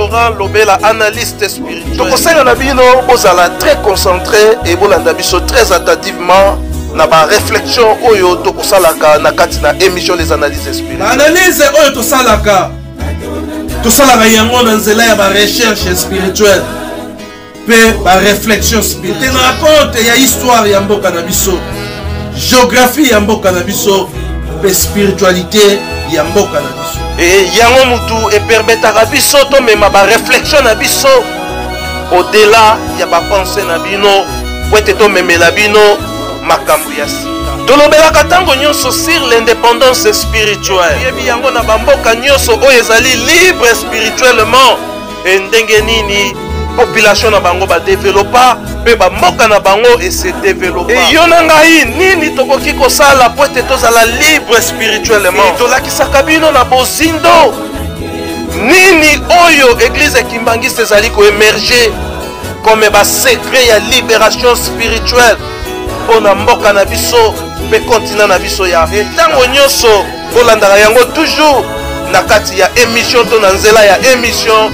Laurent Lobela, analyste spirituel. Donc, vous allez très concentré et vous allez très attentivement na ba réflexion oyo to kosalaka na kati na émission les analyses spirituelles. Analyse oyo to salaka yango na nzela ya ba recherche spirituelle pe ba réflexion spirituelle. Te raconte ya histoire ya mboka na biso, géographie ya mboka na biso pe spiritualité ya mboka na biso. Et yango mutu e permettra biso to mema ba réflexion na biso au-delà ya ba pensée na bino po ete to memela bino makambo ya sika. Tolobelaka tango nyonso sur l'indépendance spirituelle. Yebi yango na bamboka nyonso oyo ezali libre spirituellement. E ndenge nini population na bango ba développa pe bamboka na bango et se développa. E yo na ngai nini tokoki kosala po ete tozala libre spirituellement. Tolakisaka bino na bozindo. Nini oyo église kimbangiste ezali ko émerger comme ba secret ya libération spirituelle. Pona mboka na biso pe continent na biso ya tango nyonso bolandaka yango toujours na kati ya émission to na nzela ya émission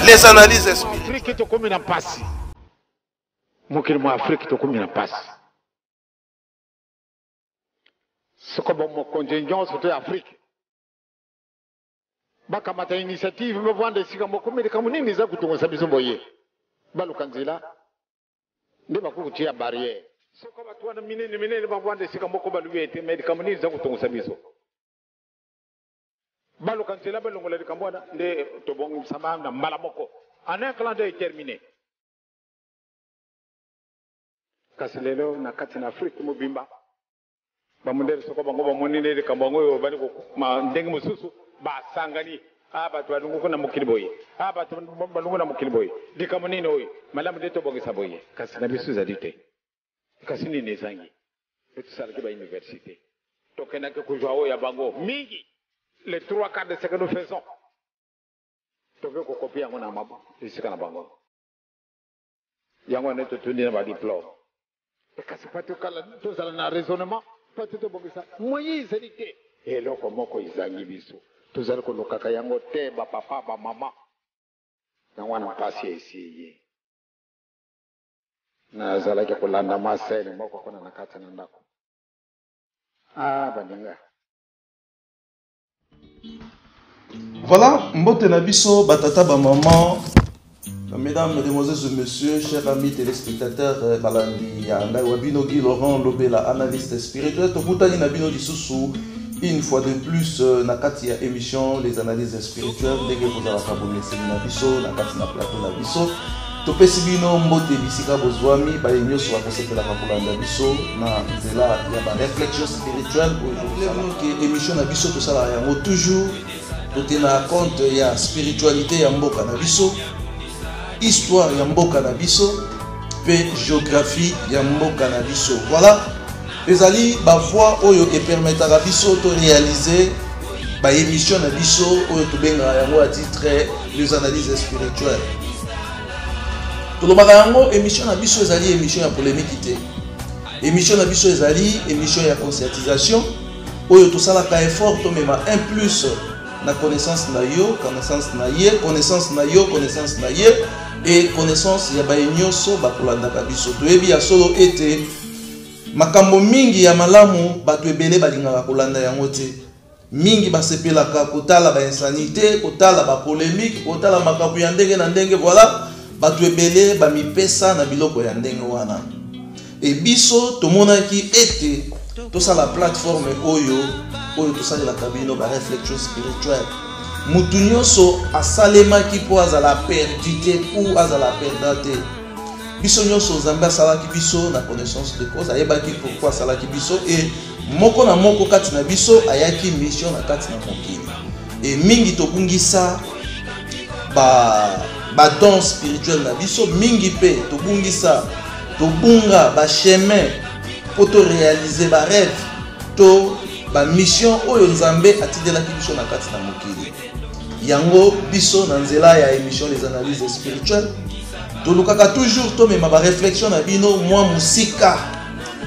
les analyses spirituelles. Afrique to komi na pasi mokili mo Afrique to komi na pasi soko bo mo contingence to Afrique baka mata initiative me vande sika mo komi de kamunini za kutongosa biso boye baluka nzela nde bakukutia barrière. Soko batu wana minene bavande sika moko baluete medicament za kutongosa biso balo kansela balongola likambwana nde tobongo msama na mbala moko en un clan d'œil terminé kasi lelo na kati na Afrique mobimba bamundele soko bango bamonine likambango yo bali ko ndenge mususu basangani batu balungu na mokili boye batu balungu na mokili boye likamonine oyo malamu de tobongisa boye kasi na bisu za dite kasi ni nezangi etusalaki ba université tokenaka kujwa oyo ya bango mingi les 3/4 de ce que nous faisons toke ko copier yango na mabo isika na bango yango ne totundi na ba diplôme kasi patu kala tozala na raisonnement patu to bongisa moyise dite eloko moko izangi biso tozala ko lokaka yango te ba papa ba mama na wana pasi esiye na zalaki kolanda masene moko kona na kati na ndako baninga. Voilà, mbote na biso batata ba maman, mesdames, mesdemoiselles et messieurs, chers amis téléspectateurs, balandi ya ngai wabino Guy Laurent Lobela, analyste spirituel, tokutani na bino lisusu une fois de plus na kati ya émission les analyses spirituelles ndenge kozala ka bomeseli na biso na kati na plateau na biso. Topesi bino mbote bisika bozwami baye nyonso bakosepelaka kolanda biso na nzela ya ba réflexion spirituelle oyo émission na biso tosala yango toujours totena compte ya spiritualité ya mboka na biso, histoire ya mboka na biso pe géographie ya mboka na biso. Voilà ezali ba voix oyo epermetaka biso to réaliser ba émission na biso oyo tobenga yango à titre les analyses spirituelles. Tolobaka yango émission na biso ezali émission ya polémique te. Émission na biso ezali émission ya conscientisation oyo tosalaka effort to mema un plus na connaissance na yo, connaissance na ye, connaissance na yo, connaissance na ye et connaissance ya baye nyonso bakolandaka biso. Toyebi ya solo ete makambo mingi ya malamu bato ebele balingaka kolanda yango te. Mingi basepelaka kotala ba insanité, kotala ba polémique, kotala makambo ya ndenge na ndenge. Voilà bato ebele bamipesa na biloko ya ndenge wana. E biso tomonaki ete tosala plateforme oyo tosalelaka bino ba réflexion spirituelle. Mutu nyonso asalemaki po azala perdu te ou azala perda te. Biso nyonso Nzambe asalaki biso na connaissance de cause, ayebaki pourquoi asalaki biso et moko na moko kati na biso ayaki mission na kati na mokili. Et mingi tobungisa ba don spirituel na biso, mingi pe tobungisa tobunga ba chemin pour to réaliser ba rêve to ba mission oyo Nzambe atidelaki biso na kati na mokili. Yango biso na nzela ya émission les analyses spirituelles tolukaka toujours to mema ba réflexion na bino mwa musika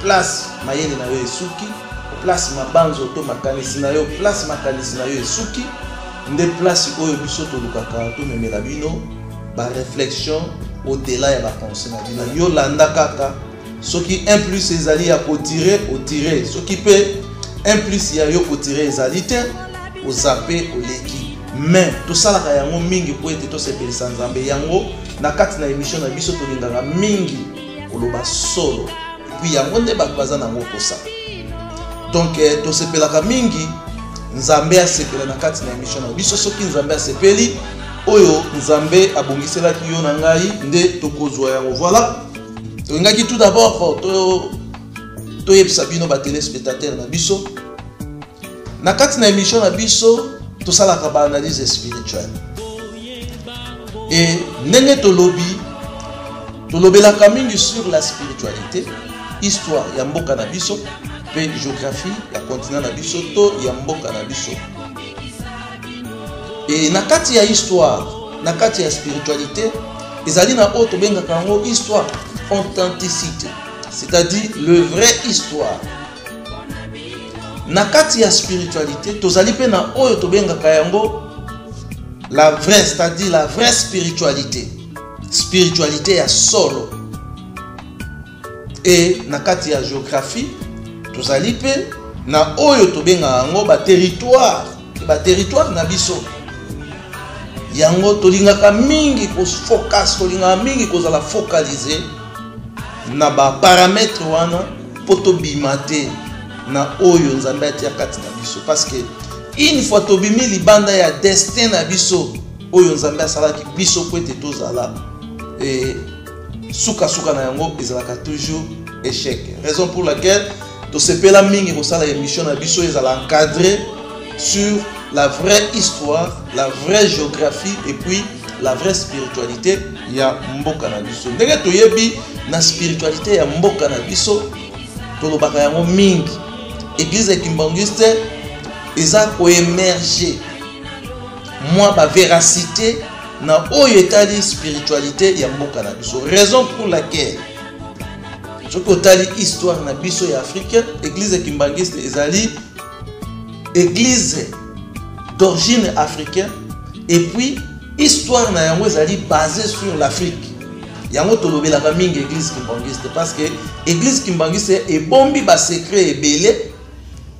place mayele na yo esuki, place mabanzo to makanisi na yo, place makanisi na yo esuki nde place oyo biso tolukaka tomemela bino ba réflexion au-delà ya ba pensée na bino yo landa kaka soki 1 plus ezali ya kotirer otire soki pe 1 plus ya yo kotirer ezali te ozape oleki mais tosalaka yango mingi po ete tosepelisa nzambe yango na kati na émission na biso tolingaka mingi koloba solo puis yango nde bato baza nango kosa donc tosepelaka mingi nzambe asepela na kati na émission na biso soki nzambe asepeli oyo nzambe abongiselaki yo na ngai nde tokozwa yango voilà tolingaki tout d'abord toyebisa bino ba téléspectateurs na biso na kati na émission na biso tosalaka ba analyse spirituelle et ndenge tolobelaka mingi sur la spiritualité histoire ya mboka na biso pe géographie ya continent na biso to ya mboka na biso et na kati ya histoire na kati ya spiritualité ezali na oyo tobengaka yango histoire authenticité c'est-à-dire le vrai histoire na kati ya spiritualité tozali pe na oyo tobengaka yango la vraie c'est-à-dire la vraie spiritualité ya solo et na kati ya géographie tozali pe na oyo tobengaka yango ba territoire na biso yango tolingaka mingi ko focus tolingaka mingi kozala focaliser na ba paramètres wana poto bimate na oyo nzambe atia kati na biso parce que une fois tobimi libanda ya destin na biso oyo nzambe asalaki biso po ete tozala et suka na yango ezalaka toujours échec raison pour laquelle tosepela mingi kosala émission na biso ezala encadré sur la vraie histoire, la vraie géographie et puis la vraie spiritualité ya mboka na biso. Ndenge toyebi na spiritualité ya mboka na biso tolobaka yango mingi. Église kimbangiste eza ko émerger moi ba véracité na oyo etali spiritualité ya mboka na biso. Raison pour laquelle je kotali histoire na biso ya africaine, église kimbangiste ezali église d'origine africaine et puis histoire na yango ezali basée sur l'Afrique. Yango tolobelaka mingi église kimbangiste parce que église kimbangiste ebombi ba secret ebele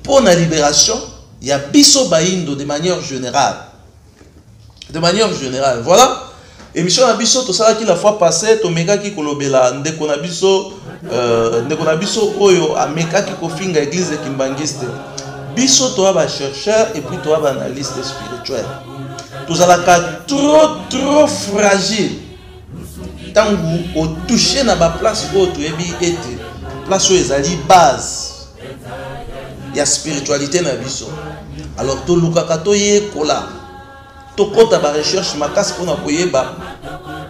pour la libération ya biso baindo de manière générale. De manière générale, voilà. Émission na biso tosalaki la fois passée tomekaki kolobela ndeko na biso oyo amekaki kofinga église kimbangiste. Biso toa ba chercheur et puis toa ba analyste spirituel. Tozalaka trop fragile. Tangu o toucher na ba place oyo toyebi ete place oyo ezali base ya spiritualité na biso. Alors tolukaka toyekola tokota ba recherche makasi pona koyeba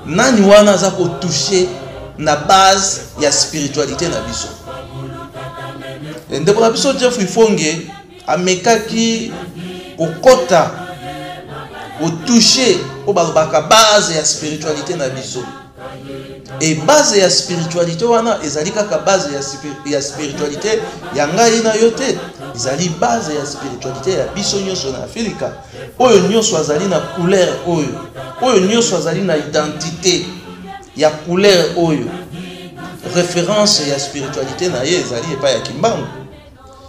nani wana aza ko toucher na base ya spiritualité na biso. Ndeko na biso Jeff Ifonge amekaki kokota o toucher o balobaka base ya spiritualité na biso. Et base ya spiritualité wana ezali kaka base ya spiritualité ya ngai na yote. Ezali base ya spiritualité ya biso nyonso na Afrika. Oyo nyonso azali na couleur oyo nyonso azali na identité ya couleur oyo. Référence ya spiritualité na ye ezali epa ya Kimbangu.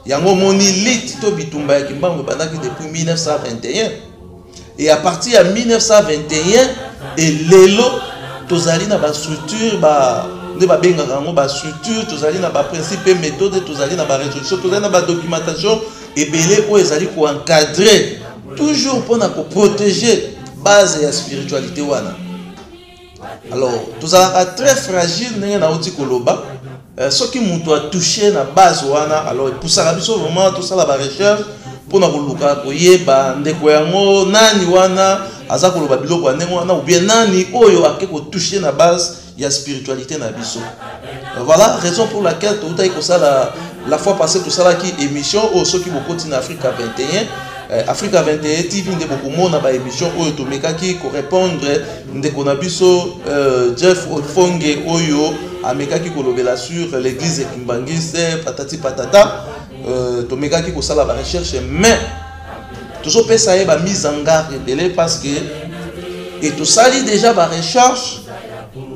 Yango moni lit to bitumba ya Kimbangu bandaki depuis 1921. Et à partir de 1921 et lelo tozali na ba structure ba nde ba benga kango ba structure tozali na ba principe et méthode tozali na ba résolution tozali na ba documentation ebele o ezali ko encadrer toujours pour na ko protéger base ya spiritualité wana. Alors tozalaka très fragile ndenge na oti koloba soki mutu a touché na base wana alors pour ça biso vraiment tout ça la recherche pour na koluka koyeba ndeko yango nani wana aza koloba biloko ndenge wana ou bien nani oyo akeko toucher na base ya spiritualité na biso. Voilà raison pour laquelle tout a ça la fois passée tout ça qui émission au soki bokoti na Africa 21 Africa 21 TV nde bokomona ba émission oyo tomekaki ko répondre ndeko na biso Jeff Ifonge oyo amekaki kolobela sur l'église kimbangiste patati patata tomekaki ko sala ba recherche mais toujours peut ça ba mise en garde belé parce que et tout ça lit déjà ba recherche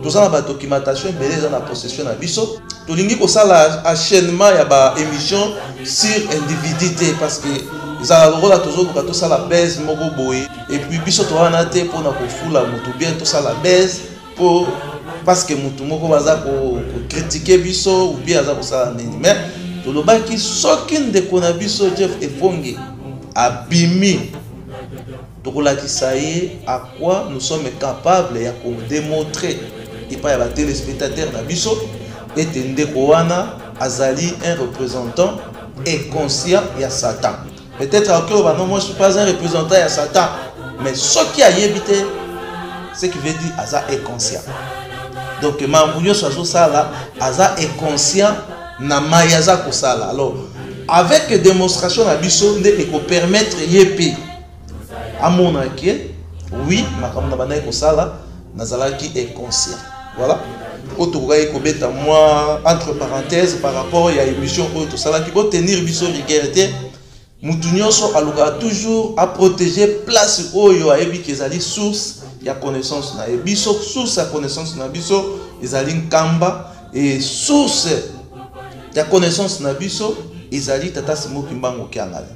tout ça ba documentation belé dans la possession na biso to lingi ko ça la enchaînement ya ba émission sur individualité parce que ça la rôle toujours ko tout ça la baise moko boye et puis biso to wana te pour na ko fula mutu bien tout ça la baise pour parce que mutu moko baza ko critiquer biso ou bien za ko ça nini mais to lo ba ki sokin de kona biso Jeff Efonge abimi à quoi nous sommes capables de démontrer et pas à téléspectateurs d'Abisso et Ndekouana Azali un représentant et conscient et à Satan. Peut-être que non, moi je ne suis pas un représentant et à Satan, mais ce qui a évité, ce qui veut dire Aza est conscient. Donc Mambounio soit ça là, Aza est conscient na mayaza ko sala. Alors avec démonstration d'Abisso, ne peut permettre yépi. À mon avis, oui, makamna banaye ko sala, nazalaki est conscient. Voilà. Moi, entre parenthèses, par rapport à l'émission tout ça qui peut tenir biso rigueur, Moutounioso aluka toujours à protéger place oyo ayebi kezali source ya connaissance na biso, source ya connaissance na biso ezali nkamba et source ya connaissance na biso ezali tata Simo Kimbangu Kiangala.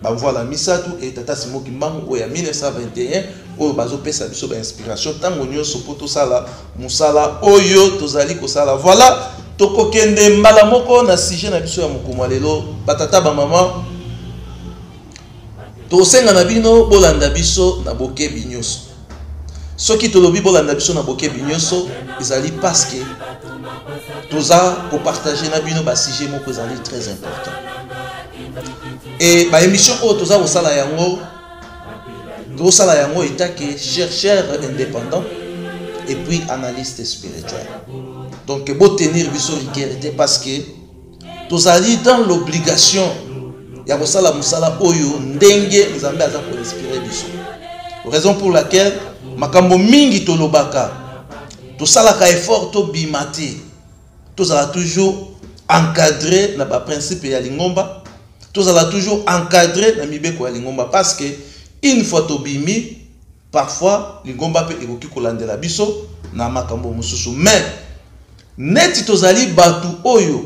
Bah voilà misatu et tata Simo Kimbangu oya 1921 oyo bazo pesa biso ba inspiration tango nyonso poto sala musala oyo tozali ko sala. Voilà tokokende mbala moko na sujet na biso ya mokoma lelo batata ba mama tosenga na bino bolanda biso na bokebi nyonso. Soki tolobi bolanda biso na bokebi nyonso ezali parce que toza ko partager na bino ba sujet moko ezali très important. Et ba émission oyo toza ko sala yango état que chercheur indépendant et puis analyste spirituel. Donc beau tenir biso rigueur parce que tozali dans l'obligation ya kosala musala oyo ndenge nzambe aza ko inspirer biso. Raison pour laquelle makambo mingi tolobaka tosalaka effort to bimate tozala toujours encadré na ba principe ya lingomba, tozala toujours encadré na mibeko ya lingomba parce que une fois tobimi parfois lingomba pe ekoki kolandela biso na makambo mususu mais neti tozali batu oyo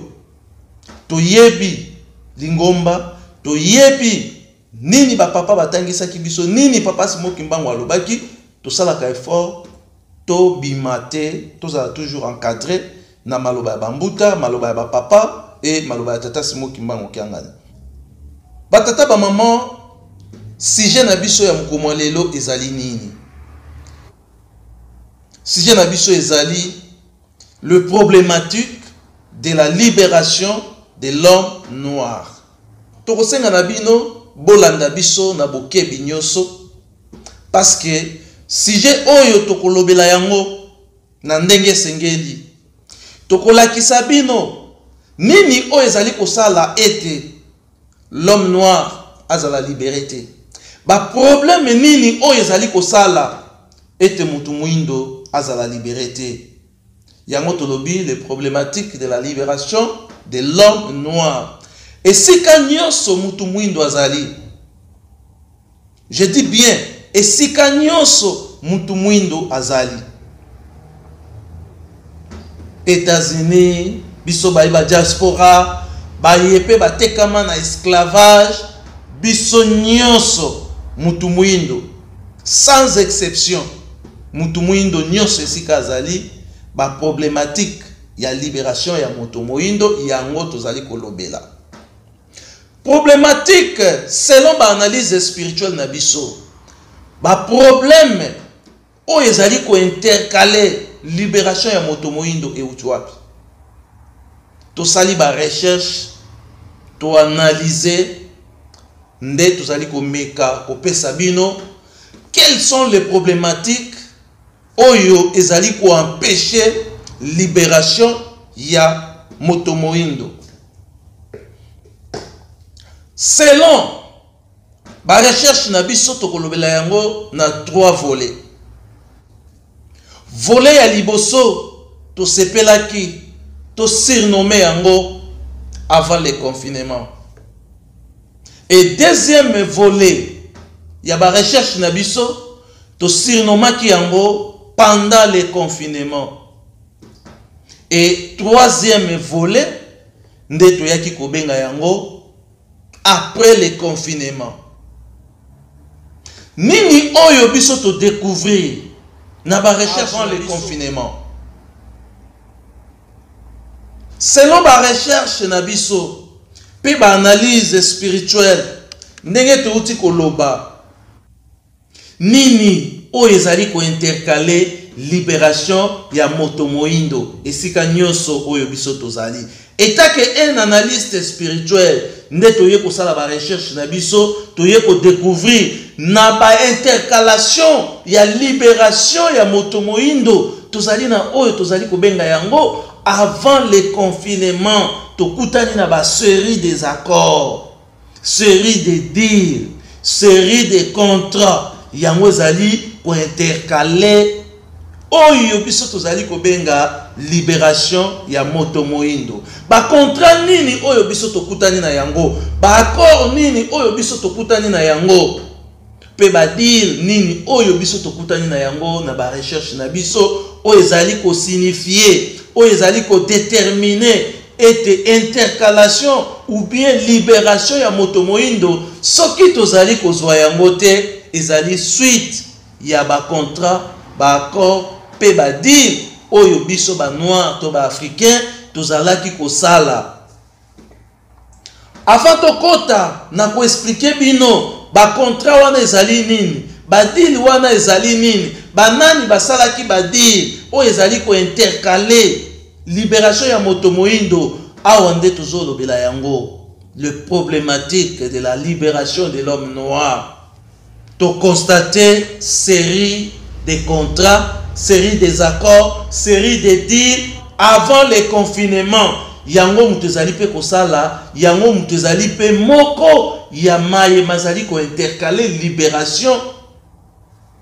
toyebi lingomba toyebi nini ba papa batangisaki biso nini papa Simo Kimbangu alobaki tosalaka effort to bimate tozala toujours encadré na maloba ya bambuta maloba ya ba papa et maloba ya tata Simo Kimbangu Kiangala. Batata ba maman sujet na biso ya mokoma lelo ezali nini? Sujet na biso ezali le problématique de la libération de l'homme noir. Tokosenga na bino bolanda biso na bokebi nyonso parce que sujet oyo tokolobela yango na ndenge sengeli tokolakisa bino nini oyo ezali kosala ete l'homme noir azala liberté. Ba problème nini oyo ezali kosala ete mutu mwindo azala liberté. Yango tolobi les problématiques de la libération de l'homme noir. Et si nyonso mutu mwindo azali, je dis bien, et si nyonso mutu mwindo azali, États-Unis, biso ba diaspora, ba yepe ba tekama na esclavage, biso nyonso mutu mwindo, sans exception, mutu mwindo nyonso esika azali, ba problématique ya libération ya mutu mwindo yango tozali kolobela. Problématique selon ba analyse spirituelle na biso, ba problème o ezali ko intercaler libération ya mutu mwindo e utwapi. To sali ba recherche, to analyser nde tozali ko meka ko pesa bino quelles sont les problématiques oyo ezali ko empêcher libération ya moto moindo. Selon ba recherche na biso tokolobela yango na 3 volets. Volet ya liboso to sepelaki to surnommé yango avant le confinement. Et deuxième volet y a ba recherche na biso to surnommaki yango pendant le confinement. Et troisième volet nde toyaki kobenga yango après le confinement. Nini oyo biso to découvrir na ba recherche avant le confinement. Selon ba recherche na biso pe ba analyse spirituelle ndenge touti koloba nini oyo ezali ko intercaler libération ya moto moindo esika nyonso oyo biso tozali. État que un analyste spirituel nde toye ko sala ba recherche na biso toye ko découvrir na ba intercalation ya libération ya moto moindo tozali na oyo tozali ko benga yango avant le confinement. Tokutani na ba série des accords, série de deals, série de contrats yango ezali ko intercaler oyo biso tozali ko benga libération ya moto moindo. Ba contrat nini oyo biso tokutani na yango, ba accord nini oyo biso tokutani na yango, pe ba deal nini oyo biso tokutani na yango na ba recherche na biso oyo ezali ko signifier, oyo ezali ko déterminer et intercalation ou bien libération ya moto moindo soki tozali kozwa yango te ezali suite ya ba contrat, ba accord pe ba deal oyo biso ba noir to ba africain tozalaki kosala. Avant to kota na ko expliquer bino ba contrat wana ezali nini, ba deal wana ezali nini, ba nani basalaki ba deal oyo ezali ko intercaler libération ya moto moindo awande tozolo bela yango le problématique de la libération de l'homme noir. To constater série de contrats, série des accords, série de deals avant le confinement. Yango mutezali pe kosala, yango mutezali pe moko ya maye mazali ko intercaler libération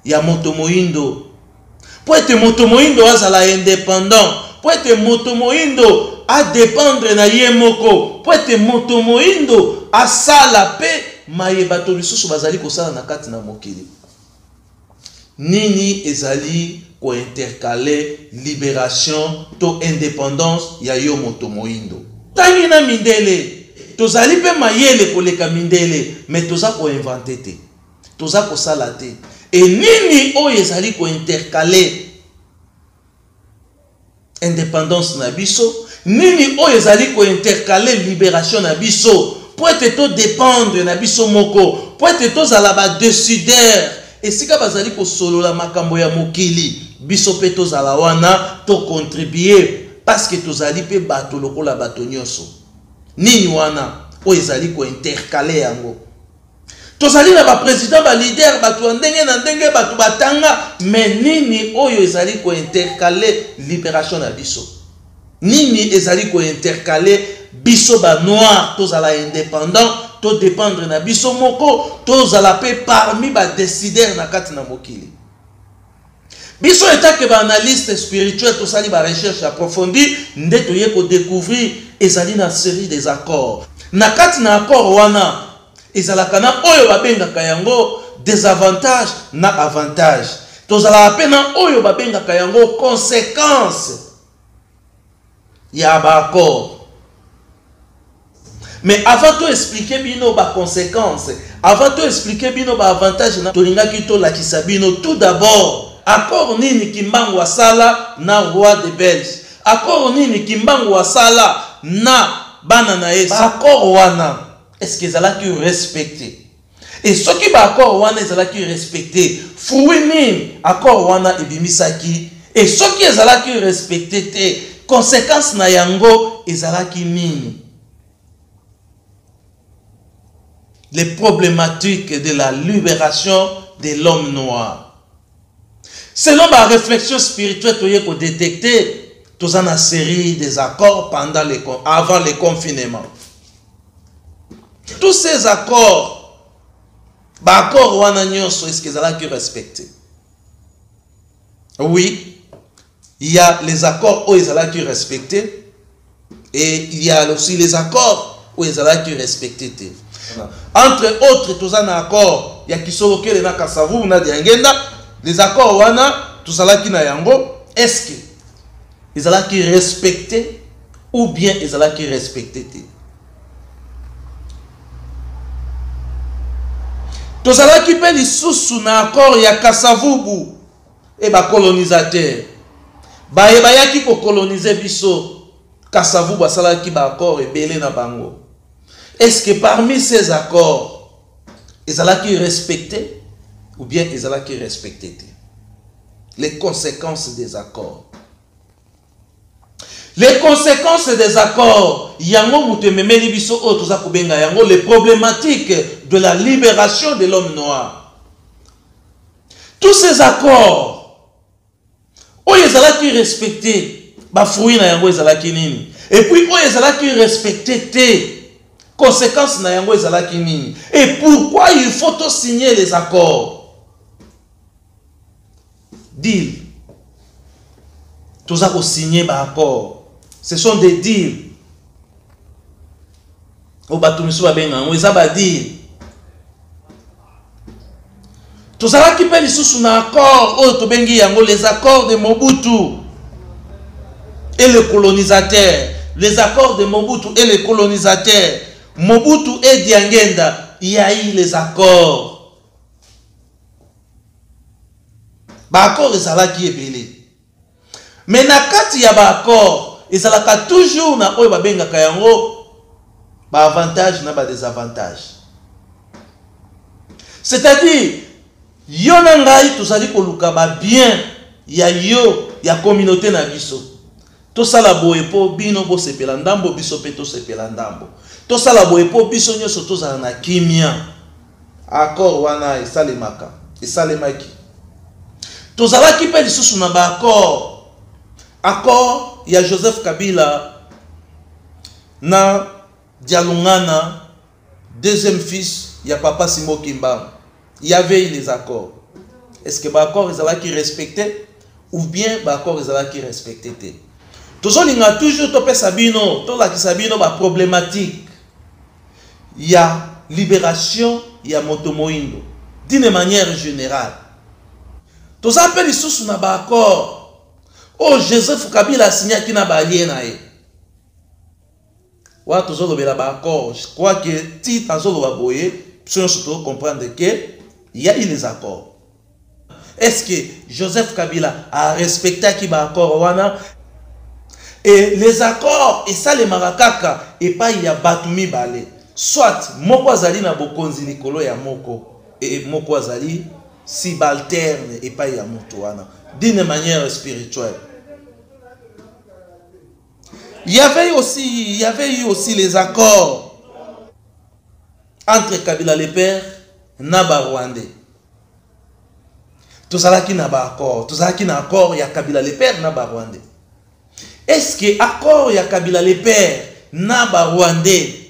ya moto moindo. Pour être moto moindo azala indépendant, pour être moto moindo a dépendre na ye moko, pour être moto moindo a sala pe maye bato lisusu bazali kosala na kati na mokili. Nini ezali ko intercaler libération to indépendance ya yo moto moindo. Tangi na mindele tozali pe mayele koleka mindele mais toza ko inventer te, toza ko sala te. Et nini oyo ezali ko intercaler indépendance na biso, nini oyo ezali ko intercaler libération na biso, pour être to dépendre na biso moko, pour être to zala ba décideur esika bazali ko solola makambo ya mokili biso pe to zala wana to contribuer parce que tozali pe bato lokola bato nyonso. Nini wana oyo ezali ko intercaler yango. Tozali na ba président ba leader bato ndenge na ndenge bato batanga, mais nini oyo ezali ko intercaler libération na biso. Nini ezali ko intercaler biso ba noir tozala indépendant to dépendre na biso moko tozala pe parmi ba décideurs na kati na mokili. Biso état que ba analyste spirituel tosali ba recherche approfondie nde toye ko découvrir ezali na série des accords. Na kati na accord wana ezalaka na oyo babengaka yango désavantage na avantage. Tozala pe na oyo babengaka yango conséquence ya ba accord. Mais avant de expliquer bino ba conséquences, avant de expliquer bino ba avantage na tolinga kito la kisabino, tout d'abord accord nini kimbangu wasala na roi de Belge, accord nini kimbangu wasala na bana na Yesu, accord wana est-ce que zala ki respecté? Et ce qui ba accord wana zala ki respecté, fruit nini accord wana ebimisaki, et ce qui zala ki respecté te conséquence na yango ezala ki nini? Les problématiques de la libération de l'homme noir. Selon ma réflexion spirituelle, tu as détecté toute une série des accords avant le confinement. Tous ces accords, est-ce qu'ils ont respecté? Oui, il y a les accords où ils ont respecté et il y a aussi les accords où ils ont respecté. Entre autres, tous un accord ya Kisolokele na Kasavubu na Diangenda, les accords wana tozalaki na yango, est-ce que ezalaki respecté ou bien ezalaki respecté te? Tozalaki pe lisusu na accord ya Kasavubu et ba colonisateur. Bayaki ko coloniser biso. Kasavubu asalaki ba accord ebele na bango. Est-ce que parmi ces accords, ezalaki respecté ou bien ezalaki respecté? Les conséquences des accords. Les conséquences des accords, yango mutememeli biso o toza kubenga yango les problématiques de la libération de l'homme noir. Tous ces accords, o ezalaki respecté, ba fruit na yango ezalaki nini? Et puis o ezalaki respecté te. Conséquence na yango ezalaki nini? Et pourquoi il faut signer les accords? Deal. Tous ça signer ba accord. Ce sont des deals. Au batumisu ba benga, on eza ba deal. Tous ça qui peut lisusu na accord o to bengi yango les accords de Mobutu et le colonisateur. Les accords de Mobutu et les colonisateurs. Mobutu et Diangenda, il y a eu les accords. Ba accord ezalaki ebele. Mais na kati ya ba accord, ezalaka toujours na oyo babengaka yango ba avantage na ba désavantage. C'est-à-dire yo na ngai tozali koluka ba bien ya yo ya communauté na biso. Tosala boye po bino bo sepela ndambo biso pe to sepela ndambo. Tosala boye po biso nyoso tozala na kimia. Accord wana esalemaka, esalemaki. Tozalaki pe lisusu na ba accord. Accord ya Joseph Kabila na Dialungana, deuxième fils ya papa Simon Kimba. Il y avait les accords. Est-ce que ba accord ezalaki respecté ou bien ba accord ezalaki respecté te? Tozolinga toujours topé sabino, to la sabino ba problématique. Il y a libération, il y a motomoindo. D'une manière générale. Tous appels sous na ba accord. Oh Joseph Kabila signé qui na ba allié na e. Wa tozolo bela ba accord. Je crois que ti tazolo ba boye, si surtout comprendre que il y a eu les accords. Est-ce que Joseph Kabila a respecté qui ba accord wana? Et les accords et ça les marakaka et pas il y a batumi balé. Soit moko azali na bokonzi likolo ya moko et moko azali subalterne et pas ya moto wana d'une manière spirituelle. Il y avait eu aussi les accords entre Kabila le père na ba Rwandais. Tozalaki na ba accord, tozalaki na accord ya Kabila le père na ba Rwandais. Est-ce que accord ya Kabila le père na ba Rwandais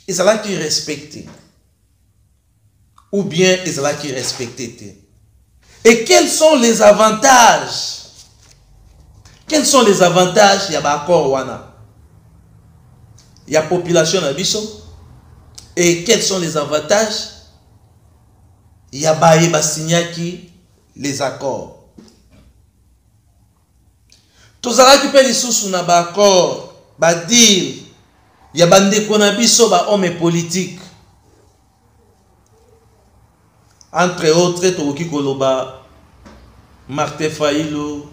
ezalaki respecté ou bien ezalaki respecté? Et quels sont les avantages? Quels sont les avantages ya ba accord wana? Ya population na biso. Et quels sont les avantages ya baye basinyaki les accords? Tozalaki pe lisusu na ba accord ba deal ya bandeko na biso ba homme politique. Entre autres tokoki koloba Martin Fayulu,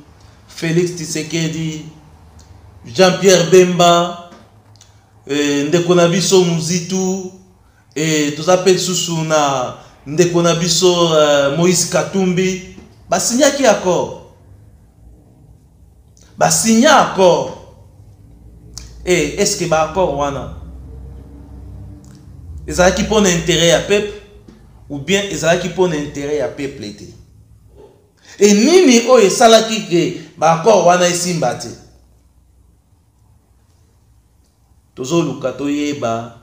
Félix Tshisekedi, Jean-Pierre Bemba, ndeko na biso Muzitu, et tozapel susu na ndeko na biso Moïse Katumbi, ba signaki accord. Ba signa accord. Et est-ce que ba accord wana ezalaki pona intérêt à peuple ou bien ezalaki pona intérêt à peuple te? Et nini o esalaki ke ba accord wana esimba te? Tozo luka toyeba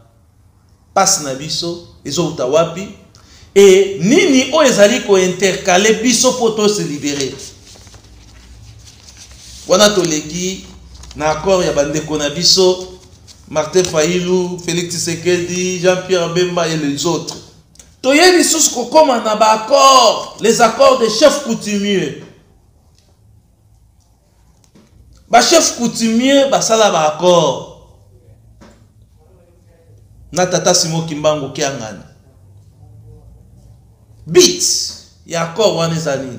passe na biso ezo utawapi et nini o ezali ko intercaler biso poto se libérer. Wana toleki na accord ya bandeko na biso Martin Fayulu, Félix Tshisekedi, Jean-Pierre Bemba et les autres. Toyebi sous comme un accord, les accords des chefs coutumiers. Ba chef coutumier basala ba accord. Na tata Simo Kimbangu Kiangani. Bit ya accord wana ezali.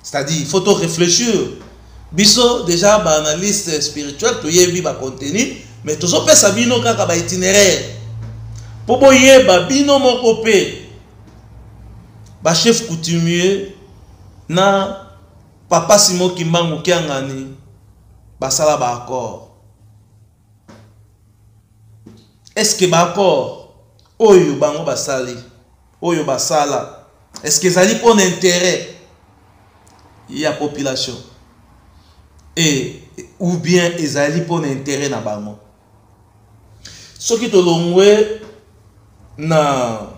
C'est-à-dire il faut to réfléchir. Biso déjà ba analyste spirituel to yebi ba contenu mais tozo pesa bino kaka ba itinéraire. Po boyeba bino moko pe ba chef coutumier na Papa Simo Kimbangu Kiangani basala ba accord. Est-ce que ba accord oyo bango basali oyo basala est-ce que ezali pour intérêt ya population et ou bien ezali pour intérêt na bango? Soki to longwe na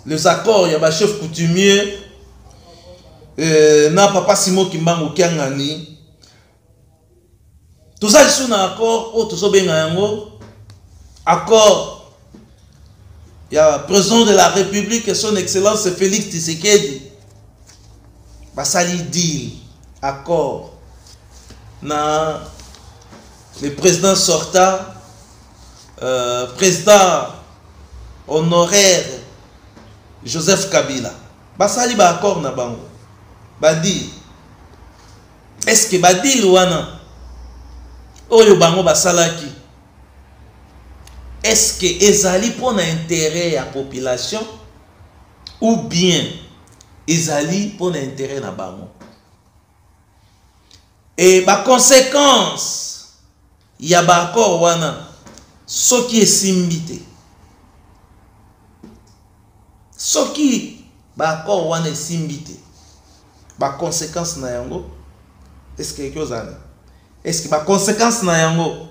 les accords ya ba chef coutumier na Papa Simo Kimbangu Kiangani tout ça sous un accord o tozo benga yango accord ya président de la République son excellence Félix Tshisekedi basali deal accord na le président sortant président honoraire Joseph Kabila basali ba accord na bango. Badi est-ce que badi wana oyo bango basalaki est-ce que ezali pour l'intérêt ya population ou bien ezali pour l'intérêt na bango? Et ba conséquence ya ba accord wana soki esimbite soki ba accord wana esimbite ba conséquence na yango est-ce que quelque chose a est-ce que ba conséquence na yango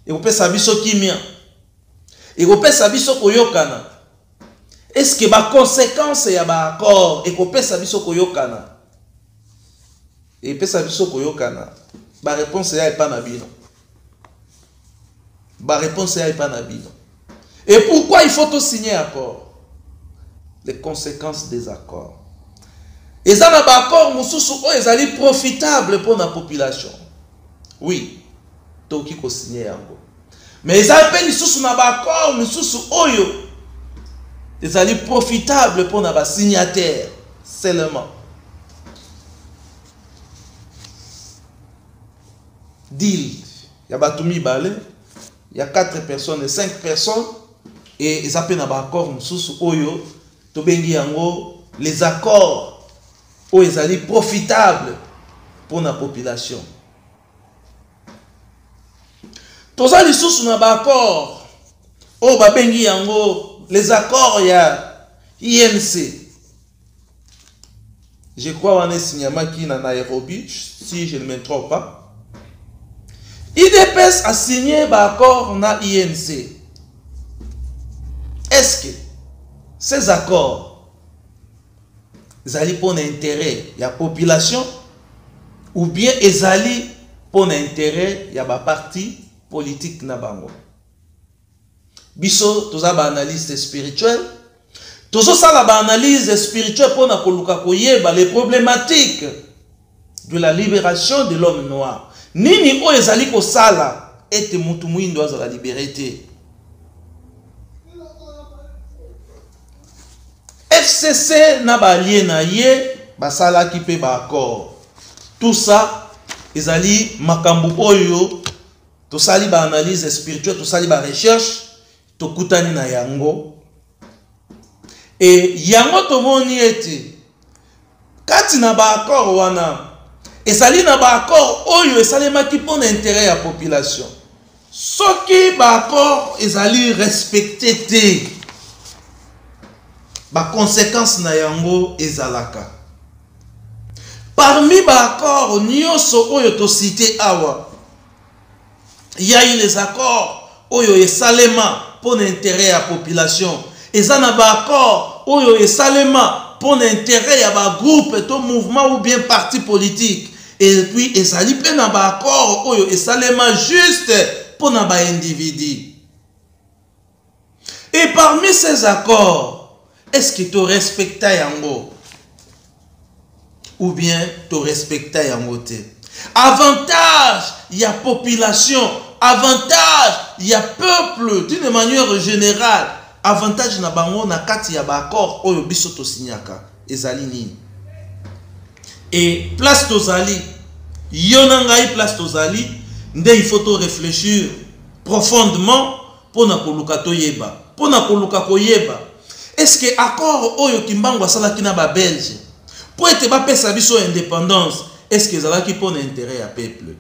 et vous pesa biso kimia et vous pesa biso koyokana est-ce que ba conséquence ya ba accord et vous pesa biso koyokana et pesa biso koyokana ba réponse ya pas na bino ba réponse ya pas na bino. Et pourquoi il faut tout signer accord? Les conséquences des accords. Et ça n'a pas accord, ils allaient profitable pour la population. Oui, toki ko signer yango. Mais ils appellent les sous na ba accord, mais sous oyo. Ils allaient profitable pour na ba signataire seulement. Deal, il y a batumi balé, il y a 4 personnes et 5 personnes et ils appellent na ba accord sous oyo to bengi yango les accords où ils allaient profitables pour la population. Tous les sous na ba accord oh ba bengi yango les accords ya INC. Je crois on est signé qui na Nairobi si je ne me trompe pas. IDPS a signé ba accord na INC. Est-ce que ces accords ezali pour l'intérêt de la population ou bien ezali pour l'intérêt de la parti politique na bango? Biso toza ba analyste spirituel tozo sala ba analyse spirituelle pour na koluka koyeba les problématiques de la libération de l'homme noir. Nini o ezali ko sala ete mutu mwindo azala liberté. FCC na ba allié na ye basala ki pe ba accord. Tout ça ezali makambu oyo to sali ba analyse spirituelle to sali ba recherche to kutani na yango. Et yango to moni ete kati na ba accord wana ezali na ba accord oyo esalema ki pour l'intérêt ya population. Soki ba accord ezali respecté te ba conséquence na yango ezalaka. Parmi ba accord nyonso oyo to cité awa, il y a eu les accords oyo esalema pour l'intérêt ya population. Ezana ba accord oyo esalema pour l'intérêt ya ba groupe to mouvement ou bien parti politique. et puis ezali pe na ba accord oyo esalema juste pour na ba individu. Et parmi ces accords, est-ce que tu respectes yango ou bien tu respectes yango te? Avantage, il y a population, avantage, il y a peuple d'une manière générale. Avantage na bango na kati ya ba accord oyo biso to signaka ezali nini? Et place tozali, yona ngai place tozali, nde il faut to réfléchir profondément pour na koluka to yeba. Pour na koluka ko yeba. Est-ce que accord oyo kimbango asalaki na ba Belge pour être ba pesa biso indépendance, est-ce que ezalaki pour l'intérêt ya peuple?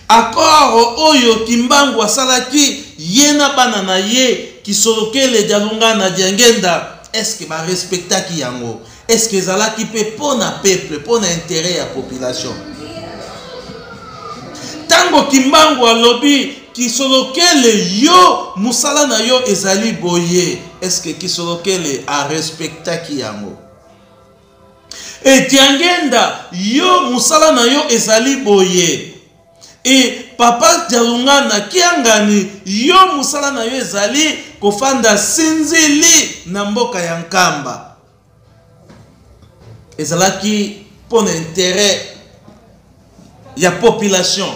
Accord oyo kimbango asalaki yena bana na ye kisolokele dialunga na diangenda, est-ce que ba respectaki yango? Est-ce que ezalaki pe pour na peuple, pour l'intérêt ya population? Tango kimbango alobi kisolokele yo musala na yo ezali boye, est-ce que kisolokele a respectaki yango? Et diangenda yo musala na yo ezali boye, et papa dialunga na kiangani yo musala na yo ezali kofanda sinzili na mboka ya nkamba, ezalaki pour l'intérêt ya population.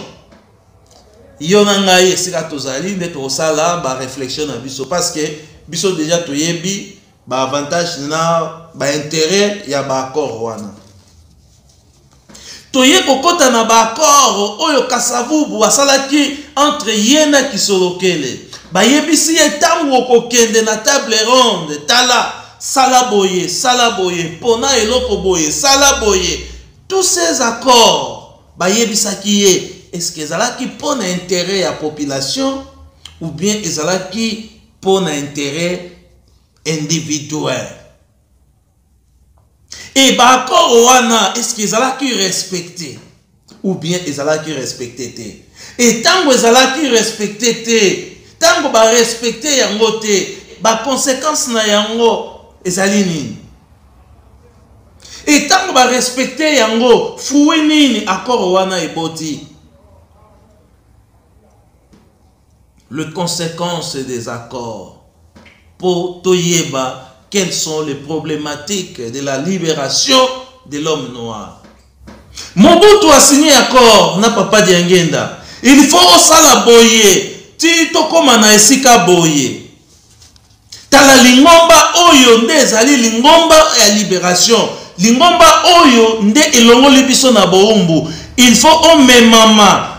Yo na ngai esika tozali nde tosala ba réflexion na biso, parce que biso déjà toyebi ba avantage na ba intérêt ya ba accord wana. Toye kokota na ba accord oyo Kasavubu asalaki entre yena kisolokele. Ba yebisi etango kokende na table ronde tala sala boye pona eloko boye sala boye. Tous ces accords ba yebisaki ye, est-ce que ezalaki pour l'intérêt à la population ou bien ezalaki pour l'intérêt individuel? Et bah accord wana, est-ce que ezalaki respecté ou bien ezalaki respecté? Et tant que ezalaki respecté, tant que ba respecté yango te, ba conséquence na yango ezali nini? Et tant que ba respecté yango, foué nini accord wana eboti? Les conséquences des accords pour Toyeba, quelles sont les problématiques de la libération de l'homme noir. Mobutu a signé accord na papa diangenda. Il faut osala boye ti tokoma na esika boye. Tala lingomba oyo nde ezali lingomba ya libération. Lingomba oyo nde elongoli biso na boumbu. Il faut omemama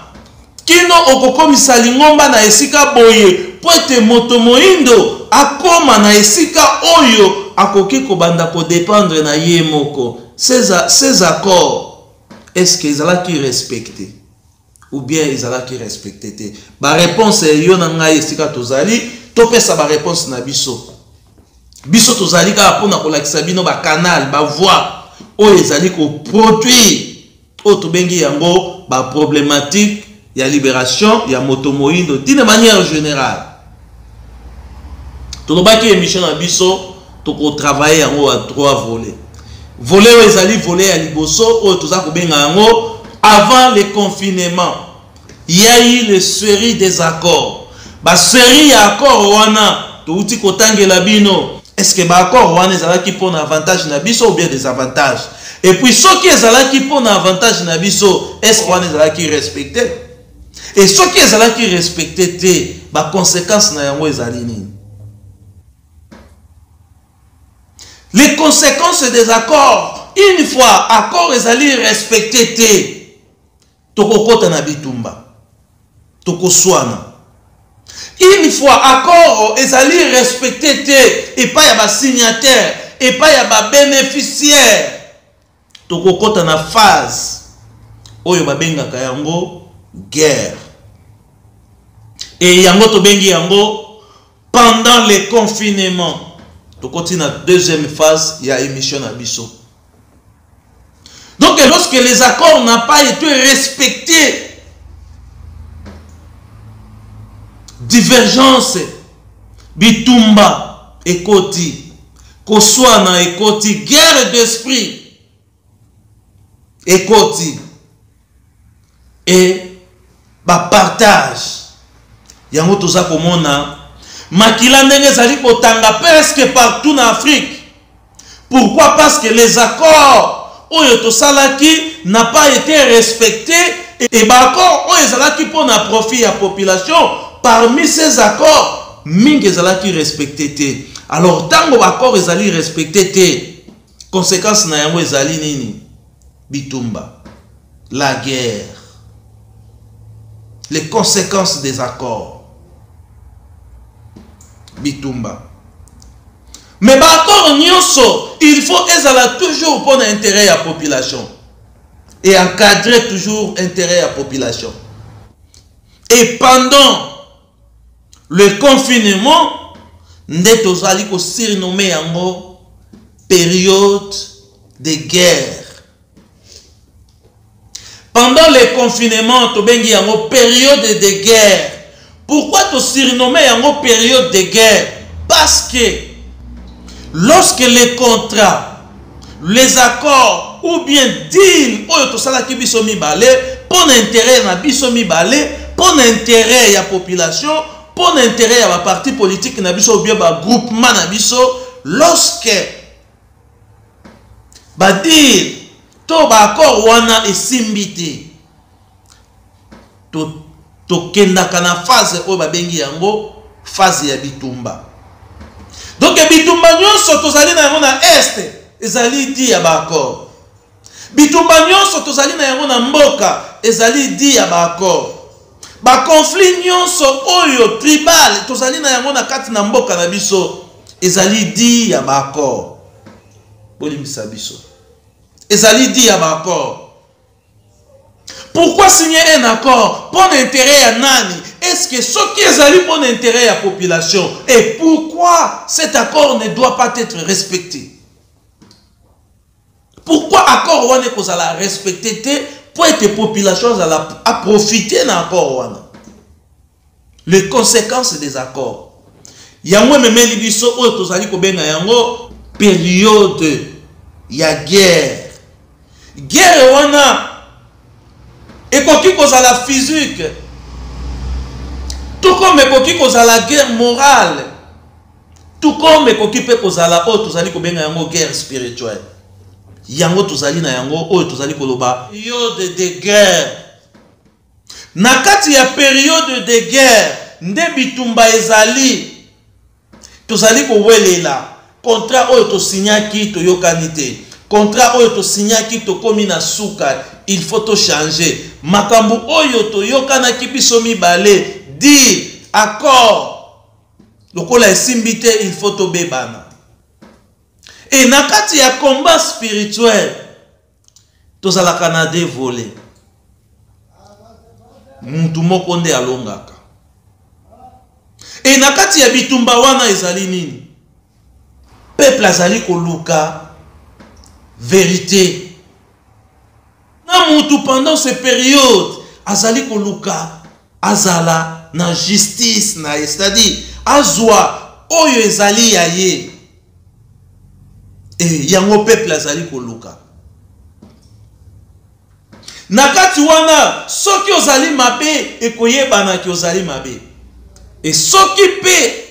kino okokomisa lingomba na esika boye po ete moto moindo akoma na esika oyo akoki kobanda ko dépendre na ye moko. Ces accords, est-ce que ezalaki respecté ou bien ezalaki respecté? Ba réponse yo na ngai esika tozali topesa ba réponse na biso. Biso tozali ka pona kolakisa bino ba canal ba voix oyo ezali ko produire o to bengi yango ba problématique ya libération ya moto moindo d'une manière générale. Tolobaki émission na biso toko travailler yango à 3 volets. Volet ezali volet ya liboso oyo toza ko benga yango avant le confinement. Il y a eu les séries des accords. Ba série ya accord wana to uti kotangela bino. Est-ce que ba accord wana ezalaki pour un avantage na biso ou bien des avantages? Et puis ceux qui ezalaki pour un avantage na biso, est-ce qu'on ezalaki respecté? Et ceux qui ezalaki respecté te, ba conséquences na yango ezali nini? Les conséquences des accords, une fois accord ezali respecté te, toko kota na bitumba, toko swana. Une fois accord ezali respecté te, et pas ya ba signataire, et pas ya ba bénéficiaire, toko kota na phase oyo ba bengaka yango guerre. Et yango to bengi yango pendant le confinement. To continue la deuxième phase, il y a émission à Bisso. Donc lorsque les accords n'ont pas été respectés, divergence, bitumba, ekoti, koswana ekoti, guerre d'esprit. ekoti et ba partage yango toza komona makila ndenge ezali kotanga presque partout en Afrique. Pourquoi? Parce que les accords oyo tosalaki n'a pas été respectés et ba accords oyo ezalaki pour na profit ya population. Parmi ces accords mingi ezalaki respecté te. Alors tango ba accords ezali respecté te, conséquence na yango ezali nini? Bitumba, la guerre, les conséquences des accords. Bitumba. Mais par accord nyonso, il faut ezala toujours pour l'intérêt à la population et encadrer toujours l'intérêt à la population. Et pendant le confinement, nde tozali ko surnommer yango période de guerre. Pendant le confinement, tobengi yango période de guerre. Pourquoi tu surnommer yango période de guerre? Parce que lorsque les contrats, les accords ou bien deal oyo tosalaki biso mibale pour l'intérêt na biso mibale, pour l'intérêt ya population, pour l'intérêt ya ba parti politique na biso ou bien ba groupement na biso, lorsque ba deal to ba accord wana esimbité to kendaka na phase oyo babengi yango phase ya bitumba. Donc bitumba nyonso tozali na yango na este ezali di ya ba accord. Bitumba nyonso tozali na yango na mboka ezali di ya ba accord. Ba conflit nyonso oyo tribal tozali na yango na kati na mboka na biso ezali di ya ba accord. Bolimisa biso. Ezali di ya ba accord. Pourquoi signer un accord? Pour l'intérêt à nani? Est-ce que ce qui est allé pour l'intérêt à la population? Et pourquoi cet accord ne doit pas être respecté? Pourquoi accord wane kozala respecté pour que la population a profité d'un accord? Les conséquences des accords. Yango memeli biso oyo tozali kobenga yango période ya guerre. Guerre wana ekoki kozala physique, tout comme ekoki kozala guerre morale, tout comme ekoki pe kozala oyo tozali kobenga yango guerre spirituelle. Yango tozali na yango oyo tozali koloba période de guerre. Na kati ya période de guerre nde bitumba ezali tozali kowelela contrat oyo to signaki toyokani te. Contrat oyo to signaki to komi na suka, il faut to changer. Makambu oyo to yokana kibiso mibale di accord lokola esimbite, il faut to bebana. Et na kati ya combat spirituel tozalaka na de volets. Muntu moko nde alongaka. Et na kati ya bitumba wana ezali nini? Peuple azali koluka vérité. Na mutu pendant cette période azali koluka azala na justice na, c'est-à-dire azwa oyo ezali ya ye. Et yango peuple azali koluka. Na kati wana soki ozali mabe ekoyebana ki ozali mabe. Et soki pe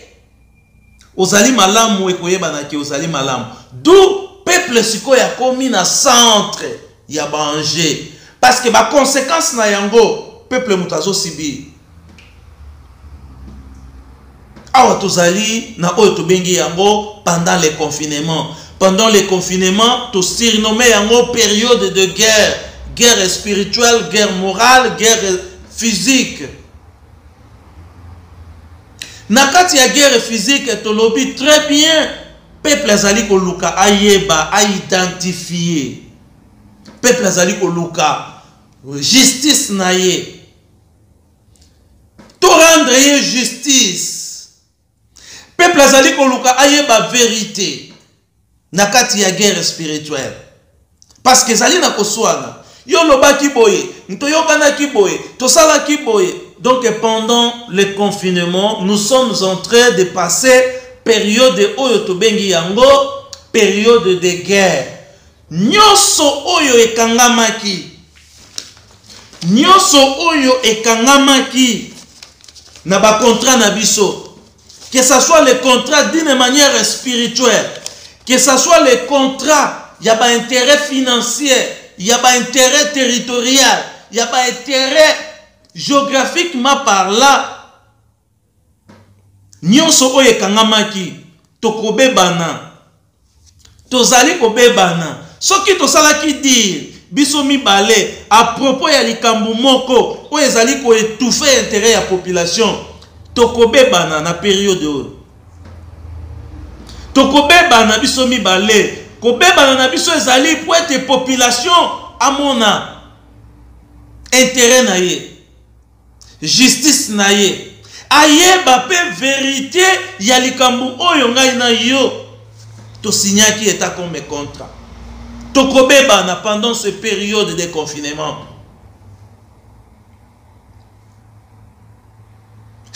ozali malamu ekoyebana ki ozali malamu. D'où peuple siko ya komi na centre ya danger. Parce que ba conséquence na yango peuple mutazo sibi. Awa tozali na oyo tobengi yango pendant les confinements. Pendant les confinements, to surnommé yango période de guerre. Guerre spirituelle, guerre morale, guerre physique. Nakati ya guerre physique, to lobi très bien. Peuple azali koluka ayeba, a identifier. Peuple azali koluka justice na ye. To rendre ye justice. Peuple azali koluka ayeba vérité. Nakati ya guerre spirituelle. Parce que zali na koswana. Yo loba kiboye, ntoyokana kiboye, tosala kiboye. Donc pendant le confinement, nous sommes en train de passer période oyo tobengi yango période de guerre. nyonso oyo ekangamaki, nyonso oyo ekangamaki na ba contrat na biso, que ce soit le contrat d'une manière spirituelle, que ce soit le contrat, il y a pas intérêt financier, il y a pas intérêt territorial, il y a pas intérêt géographiquement par là. Nyonso oyo ekangamaki tokobebana, tozali kobebana. Soki tosalaki dire biso mibale à propos ya likambo moko oyo ezali ko étouffer intérêt ya population, tokobebana na période oyo. Tokobebana biso mibale, kobebana na biso ezali pour être population amona intérêt na ye, justice na ye, ayeba pe vérité ya likambo oyo ngai na yo to signaki état comme contrat. Tokobebana pendant ce période de confinement.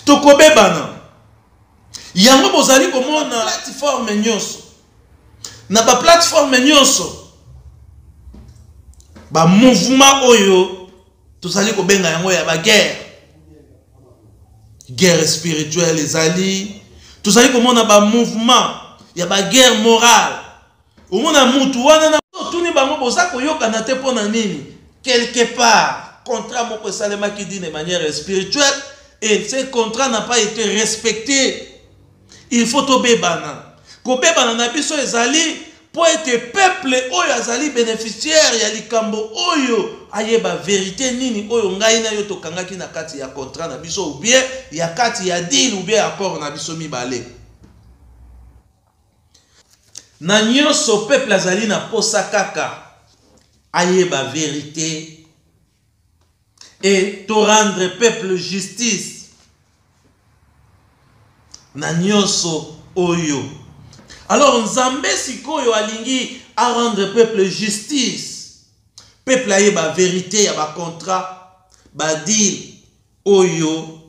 Tokobebana. Yango bozali komona plateforme nyonso. Na ba plateforme nyonso. Ba mouvement oyo tozali kobenga yango ya ba guerre. Guerre spirituelle ezali. Tozali komona ba mouvement ya ba guerre morale. Omona mutu wana na tuni bango boza koyoka na te pona nini quelque part contrat moko salema qui dit de manière spirituelle et ce contrat n'a pas été respecté. Il faut tobebana ko bebana na biso ezali pour être peuple oyo azali bénéficiaire ya likambo oyo ayeba vérité nini oyo ngai na yo tokangaki na kati ya contrat na biso ou bien ya kati ya deal ou bien accord na biso mibale. Na nyonso peuple azali na posa kaka ayeba vérité et to rendre peuple justice na nyonso oyo. Alors Nzambe sikoyo alingi a rendre peuple justice, peuple ayeba vérité ya ba contrat ba deal oyo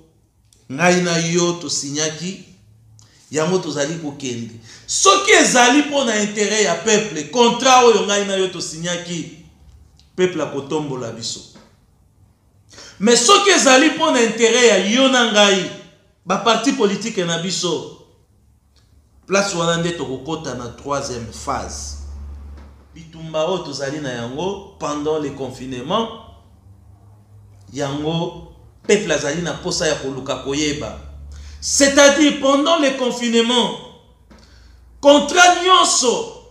ngai na yo to signaki yango tozali kokende. Soki ezali pona intérêt ya peuple, contrat oyo ngai na yo to signaki, peuple akotombola biso. Mais soki ezali pona intérêt ya yo na ngai, ba parti politique na biso, place wana nde tokokota na troisième phase. Bitumba oyo tozali na yango pendant le confinement, yango peuple azali na posa ya koluka koyeba. C'est-à-dire pendant le confinement, contrat nyonso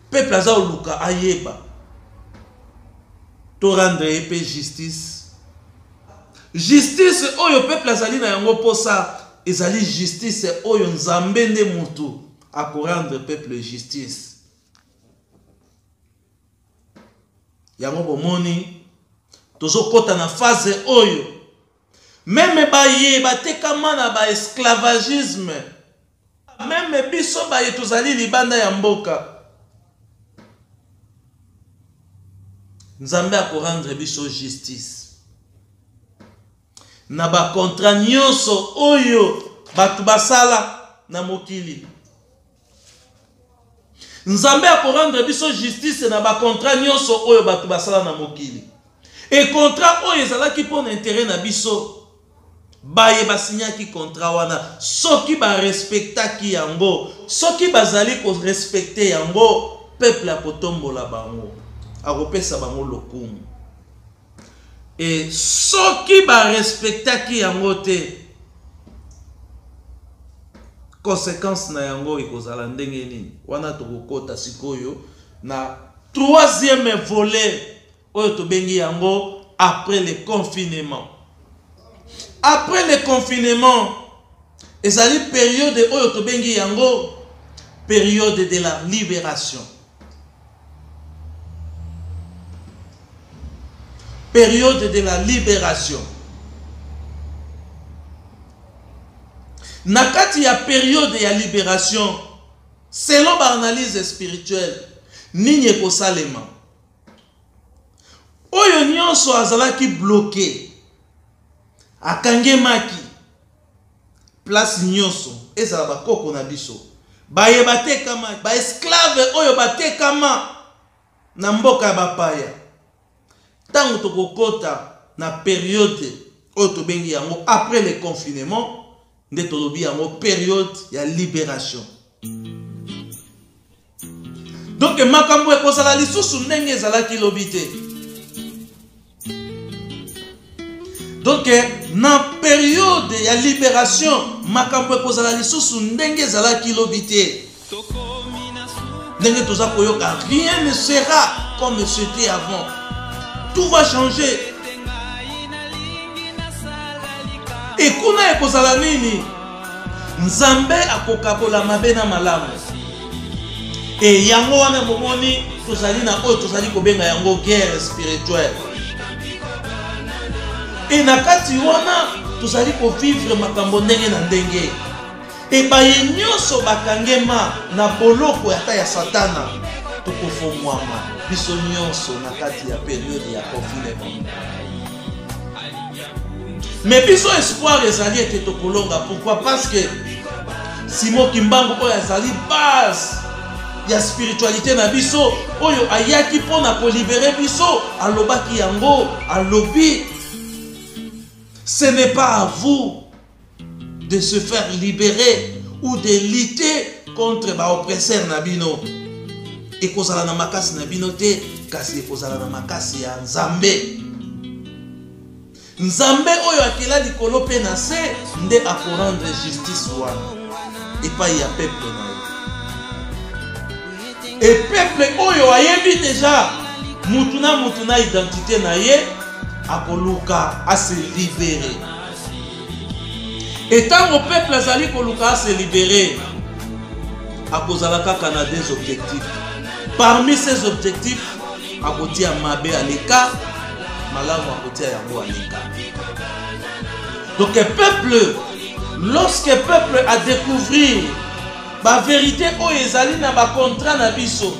peuple aza oluka ayeba to rendre epé justice. Justice oyo peuple azali na yango posa ezali justice oyo Nzambe nde mutu akorendre peuple justice. Yango bomoni tozokota na phase oyo même baye batekama na ba esclavagisme, même biso baye tozali libanda ya mboka. Nzambe akorendre biso justice na ba contrat nyonso oyo batu basala na mokili. Nzambe akorendre biso justice na ba contrat nyonso oyo batu basala na mokili. Et contrat oyo ezalaki pona intérêt na biso, baye basignaki contrat wana, soki ba respectaki yango, soki bazali ko respecter yango, peuple akotombola bango, akopesa bango lokumu. Et soki ba respectaki yango te, conséquence na yango ikozala ndenge nini. Wana tokokota sikoyo na troisième volet oyo tobengi yango après le confinement. Après le confinement, ezali période oyo tobengi yango période de la libération. Période de la libération. Nakati ya période ya libération, selon l'analyse spirituelle, nini kosalema. Oyo nyonso azalaki bloqué, akangemaki, place nyonso, ezala bakoko na biso, baye batekama, ba esclave oyo batekama, na mboka ya bapaya tango tokokota na période oyo tobengi yango après le confinement nde tolobi yango période ya libération. Donc makambo ekozala lisusu ndenge ezalaki lobi te. Donc na période ya libération makambo ekozala lisusu ndenge ezalaki lobi te. Ndenge toza koyoka rien ne sera comme c'était avant. Tout va changer. Et kuna ekozala nini? Nzambe akokabola mabe na malamu. Et yango wana bomoni tozali na oyo tozali kobenga yango guerre spirituelle. Et na kati wana tozali ko vivre makambo ndenge na ndenge. Et baye nyonso bakangema na boloko ata ya satana tokofongwama biso nyonso na kati ya période ya confinement. Mais biso espoir ezali ete tokolonga. Pourquoi? Parce que Simon Kimbangu oyo ezali base ya spiritualité na biso oyo ayaki pona ko libérer biso alobaki yango alobi ce n'est pas à vous de se faire libérer ou de lutter contre ba oppresseur na bino ekozala na makasi na bino te kasi ekozala na makasi ya Nzambe. Nzambe oyo akela likolo pe na se nde akorendre justice wana epai ya peuple na ye. Et peuple oyo ayebi déjà mutuna identité na ye akoluka à se libérer. Et tant au peuple azali koluka à se libérer akozala kaka na des objectifs. Parmi ces objectifs akotia mabe aleka malamu akotia yango aleka. Donc le peuple, lorsque le peuple a découvert la vérité oyo ezali na ba contrat na biso,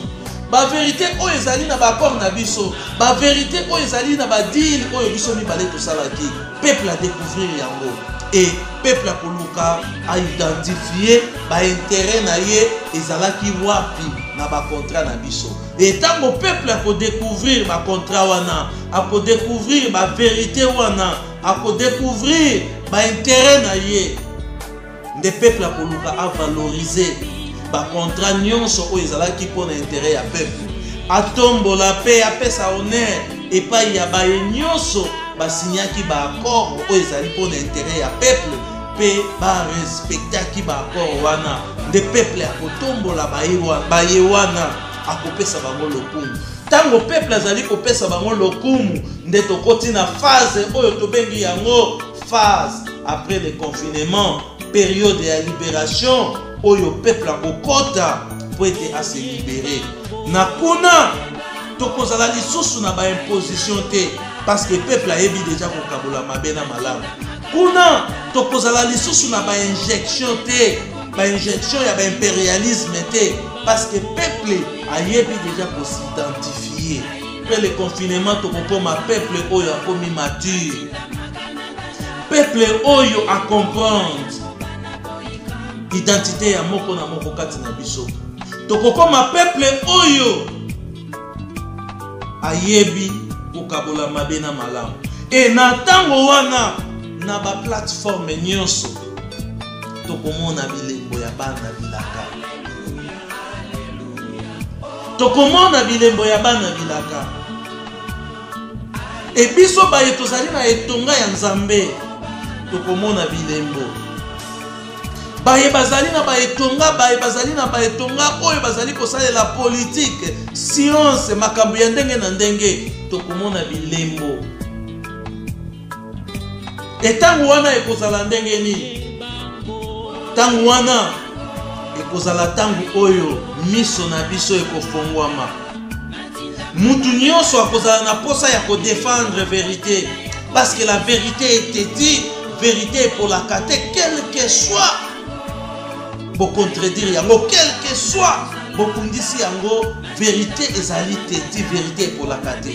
ba vérité oyo ezali na ba accord na biso, ba vérité oyo ezali na ba deal oyo biso mibale tosalaki, peuple a découvert yango. Et peuple a koluka a identifié ba intérêt na ye ezalaki wapi na ba contrat na biso. Et tant que peuple a découvrir ba contrat wana, a découvrir ba vérité wana, a découvrir ba intérêt na ye, des peuples a koluka a valoriser ba contrat nyonso oyo ezalaki pona intérêt ya peuple. A tombola pe a pesa honneur et pa ya ba nyonso ba signaki ba accord oyo ezali pona intérêt ya peuple pe ba respectaki ba accord wana. Des peuples a kotombola ba ye wana akopesa bango lokumu. Tango peuple azali kopesa bango lokumu nde tokoti na phase oyo tobengi yango phase après le confinement, période de libération oyo peuple akokota pour être à se libérer. Na kuna tokozala lisusu na ba imposition te parce que peuple ayebi déjà kokabola mabe na malamu. Kuna tokozala lisusu na ba injection te, ba injection ya ba impérialisme te parce que peuple ayebi déjà pour s'identifier. Après le confinement tokokoma peuple oyo akomi mature, peuple oyo a comprendre identité ya moko na moko kati na biso. Tokokoma peuple oyo ayebi kokabola mabe na malamu. Et na tango wana na ba plateforme nyonso tokomona bilembo ya bana bilaka. Tokomona bilembo ya bana bilaka. Et biso baye tozali na etonga ya Nzambe tokomona bilembo. Baye bazali na ba etonga, baye bazali na ba etonga oyo bazali kosalela politique, science, makambo ya ndenge na ndenge tokomona bilembo. Et tango wana ekozala ndenge ni? Tango wana ekozala tango oyo miso na biso ekofongwama. Mutu nyonso akozala na posa ya ko défendre vérité parce que la vérité était dit, vérité pour la kate quel que soit bo contredire yango, quel que soit bo kundisi yango, vérité ezali teti, vérité pour la kate.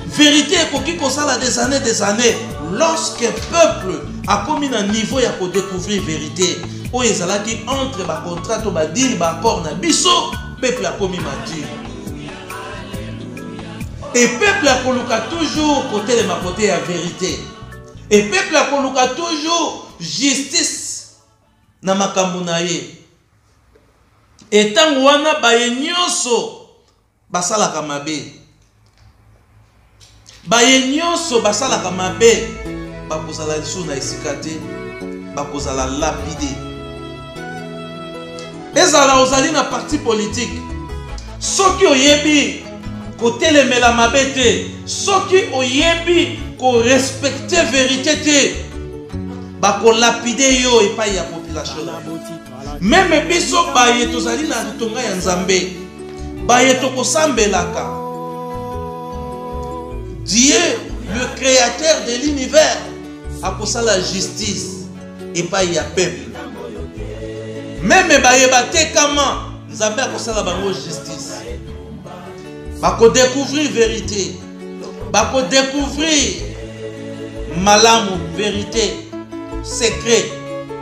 Vérité ekoki kosala des années lorsque peuple a commis un niveau ya ko découvrir vérité oyo ezalaki entre ba contrat to ba deal ba accord na biso, peuple a commis mature. Et peuple a koluka toujours côté de ma côté à vérité. Et peuple a koluka toujours justice na makambo na ye. Et tant wana baye nyonso basalaka mabe. Baye nyonso basalaka mabe bakozala lisu na esika te, bakozala lapide. Ezala ozali na parti politique. Soki oyebi kotelemela mabe te, soki oyebi ko respecter vérité te, bako lapide yo epai ya population. Même biso baye tozali na ritonga ya Nzambe, baye tokosambelaka. Dieu, le créateur de l'univers, a posé la justice epai ya peuple. Même baye bate kama Nzambe a posé la bango justice. Bako découvrir vérité, bako découvrir malamu vérité, secret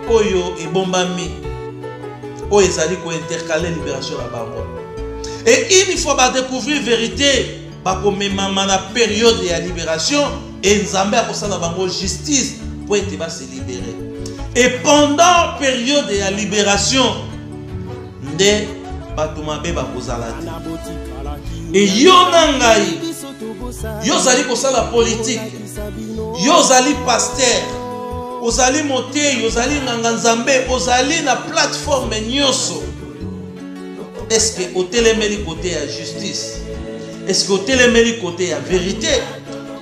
oyo et bombami oyo ezali ko intercaler libération la bango. Et une fois ba découvrir vérité, bako memama na période ya libération et Nzambe a posé la bango justice pour être ba se libérer. Et pendant période ya libération nde batumabe bakozala te. Et yo nangai, yo zali kosala politique, yo zali pasteur, ozali moté, yo zali nganga Nzambe, ozali na plateforme nyonso. Est-ce que otelemeli côté à justice? Est-ce que otelemeli côté à vérité?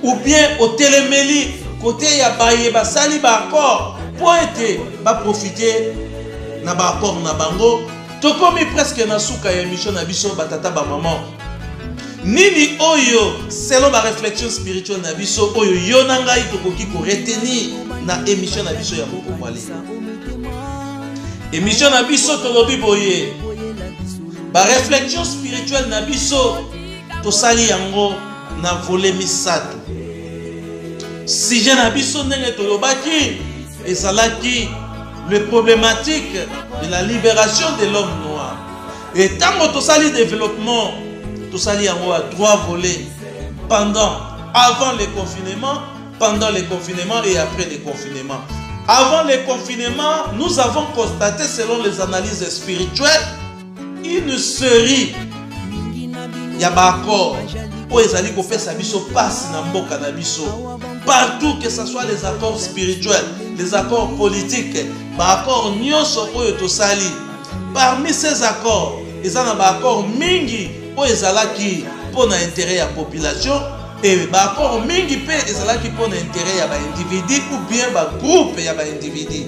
Ou bien otelemeli côté à baye basali ba accord pour être ba profiter na ba accord na bango? Tokomi presque na suka ya mission na biso batata ba maman. Nini oyo selon ma réflexion spirituelle na biso oyo yo nangai tokoki ko retenir na émission na biso ya Mokomwali. Émission na biso tolobi boye. Ba réflexion spirituelle na biso to sali yango na volet misato. Sujet na biso ndenge tolobaki ezalaki le problématique de la libération de l'homme noir. Et tant que to sali développement tout ça lié à trois volets avant le confinement, pendant le confinement et après le confinement. Avant le confinement, nous avons constaté selon les analyses spirituelles une série il y a pas accord où ils allaient faire sa biso passe na mboka na biso partout que ce soit les accords spirituels, les accords politiques, ba accords nyonso oyo to sali. Parmi ces accords, ils en ont accord mingi ezalaki pour l'intérêt de la population et d'accord mingi pe ezalaki pour l'intérêt ya ba individu ou bien ba groupe ya ba individu.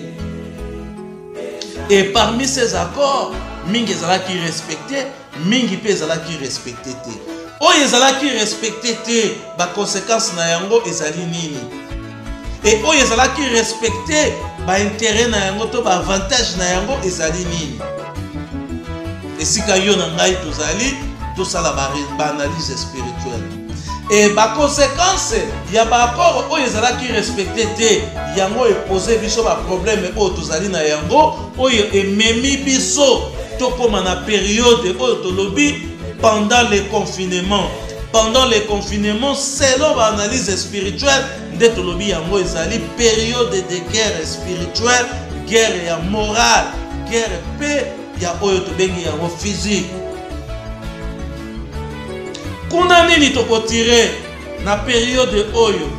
Et parmi ces accords mingi ezalaki respecté, mingi pe ezalaki respecté te. O ezalaki respecté te ba conséquences na yango ezali nini? Et o ezalaki respecté ba intérêt na yango to ba avantage na yango ezali nini? Et si ka yo na ngai tozali tout ça la analyse spirituelle. Et par conséquence, il y a pas encore où ils allaient qui respecter te yango et poser biso ba problème au tozali na yango o et memi biso to comme na période au to lobby pendant le confinement. Pendant le confinement, selon l'analyse spirituelle, de to lobby yango ezali période de guerre spirituelle, guerre morale, guerre paix, ya oyo to bengi yango physique. Kuna nini toko tirer na période oyo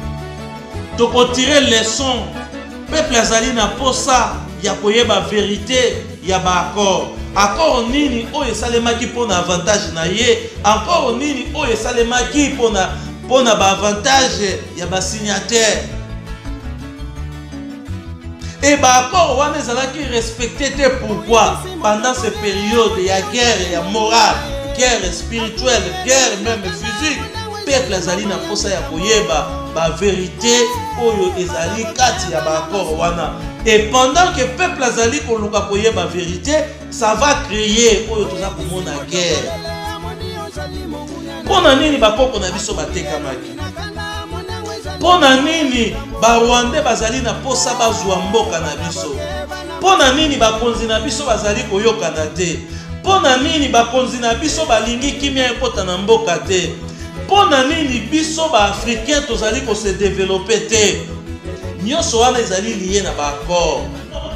toko tirer leçon peuple azali na posa ya koyeba vérité ya ba accord nini oyo salemaki pona avantage na ye encore nini oyo salemaki pona ba avantage ya ba signataire et ba accord wana ezalaki respecté te. Pourquoi? Pendant ces périodes ya guerre ya morale, guerre spirituelle, guerre même physique, peuple azali na posa ya koyeba ba vérité oyo ezali kati ya ba accord wana. Et pendant que peuple azali koluka koyeba vérité, ça va créer oyo toza komona guerre. Pona nini bakoko na biso batekamaki? Pona nini ba Rwandais bazali na posa bazwa mboka na biso? Pona nini bakonzi na biso bazali koyokana te? Pona nini bakonzi na biso balingi kimia ekota na mboka te? Pour nini biso ba africain tozali ko se développer te. Nyonso wana ezali lié na ba accord.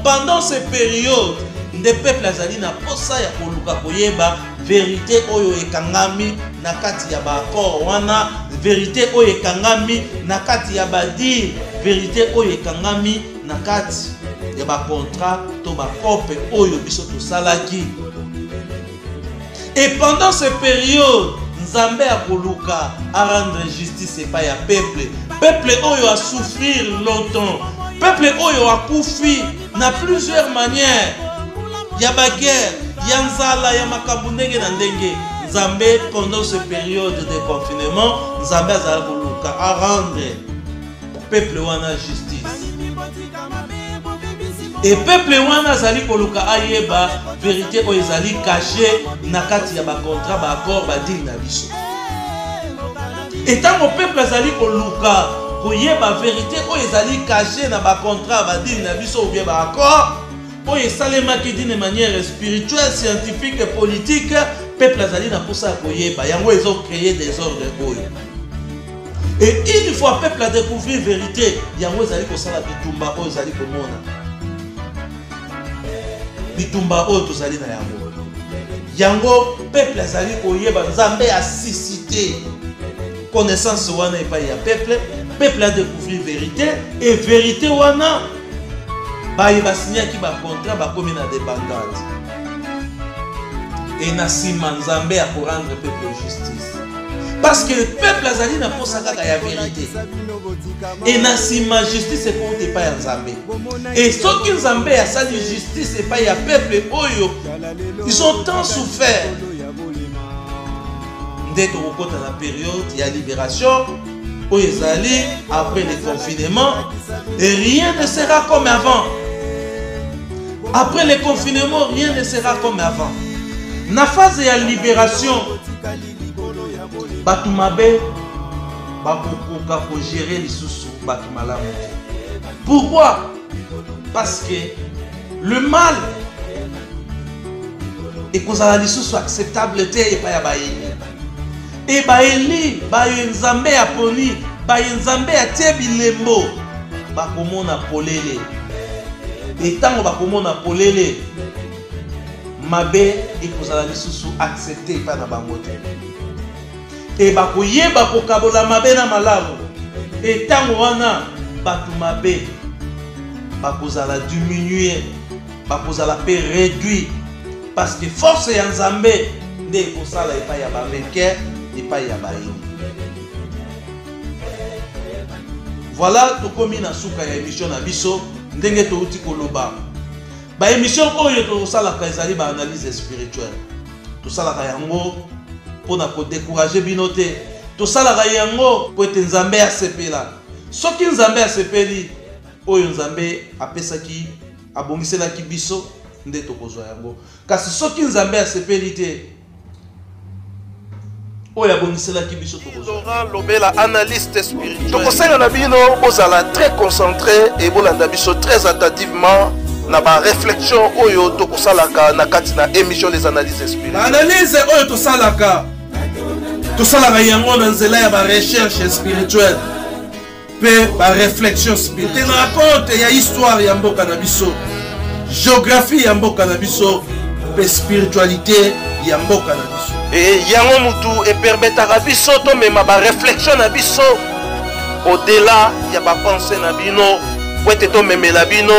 Pendant ces périodes, des peuples azali na posa ya koluka koyeba vérité oyo ekangami na kati ya ba accord wana, vérité oyo ekangami na kati ya ba deal, vérité oyo ekangami na kati ya ba contrat to ba kope oyo biso tosalaki. Et pendant ces périodes, Nzambe a koluka a rendre justice et pas ya peuple. Peuple oyo a souffrir longtemps. Peuple oyo a koufi na plusieurs manières. Ya baguerre, ya nzala, ya makambo ndenge na ndenge. Nzambe pendant cette période de confinement, Nzambe a koluka a rendre peuple wana justice. Et peuple wana zali koluka ayeba vérité oyo ezali caché na kati ya ba contrat ba accord ba deal na biso. Et tant que peuple zali koluka koyeba vérité oyo ezali caché na ba contrat ba deal na biso ou bien ba accord oyo esalemaki d'une manière spirituelle, scientifique et politique, peuple zali na posa koyeba yango ezo créer des ordres oyo. Et une fois peuple a découvert vérité, yango ezali kosala bitumba oyo ezali komona. Bitumba oyo tozali na yango. Yango peuple azali koyeba Nzambe a suscité connaissance wana epai ya peuple. Peuple a découvert vérité et vérité wana baye basinyaki ba contrat ba komi na dépendance. Et na sima Nzambe a ko rendre peuple justice. Parce que le peuple azali na posa kaka ya vérité. Et na sima justice ekoute pa ya Nzambe. Et ceux qui Nzambe a sali justice et pa ya peuple oyo, ils ont tant souffert. Dès qu'on compte la période, il y a libération. Oyo ezali après le confinement, et rien ne sera comme avant. Après le confinement, rien ne sera comme avant. Na phase ya libération, batu mabe bakokoka ko gérer lisusu batu malamu. Pourquoi? Parce que le mal est kozala lisusu acceptable te et pas ya baeli. Et baeli baye Nzambe ya poni, baye Nzambe ya tie bilembo bakomona polele. Et tango bakomona polele mabe ekozala lisusu accepté pa na bango te. Et bakoyeba kokabola mabe na malamu. Et tango wana batu mabe bakozala diminuer, bakozala pe réduit, parce que force ya Nzambe nde ekosala epai ya bameke epai ya baini. Voilà tokomi na suka ya émission na biso ndenge touti koloba. Ba émission oyo tosalaka ezali ba analyse spirituelle. Tosalaka yango pona ko décourager bino te. Tosalaka yango po ete Nzambe asepela. Soki Nzambe asepeli oyo Nzambe apesaki abongiselaki biso nde tokozwa yango. Kasi soki Nzambe asepeli te oyo abongiselaki biso tokozwa. Laurent Lobela, analyste spirituel. Tokosenga na bino bozala très concentré et bolanda biso très attentivement na ba réflexion oyo tokosalaka na kati na émission les analyses spirituelles. Analyse oyo tosalaka yango na nzela ya ba recherche spirituelle pe ba réflexion spirituelle. Tena raconte ya histoire ya mboka na biso, géographie ya mboka na biso pe spiritualité ya mboka na biso. Et yango mutu e permettra biso to mema ba réflexion na biso au-delà ya ba pensée na bino po ete to memela bino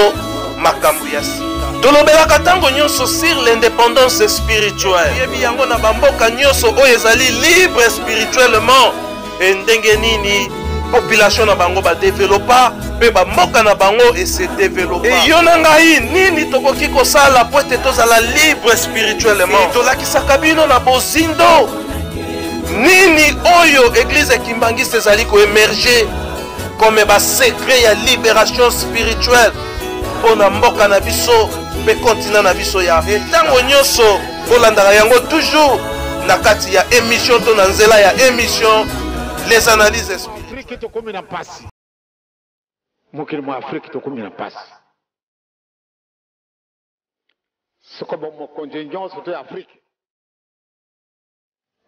makambo ya sika. Tolobelaka tango nyonso sur l'indépendance spirituelle. Yebi yango na bamboka nyonso oyo ezali libre spirituellement. Et ndenge nini population na bango ba développa pe bamboka na bango et se développa. Et yo na ngai nini tokoki kosala po ete tozala libre spirituellement. Tolakisaka bino na bozindo. Nini oyo église ekimbangisi ezali ko émerger comme ba secret ya libération spirituelle. Pona mboka na biso pe continent na biso ya etango nyonso bolandaka yango toujours na kati ya émission to na nzela ya émission les analyses spirituelles. Afrique tokomi na mpasi, mokili mwa Afrique tokomi na mpasi. Soko mokonzi nyonso to ya Afrique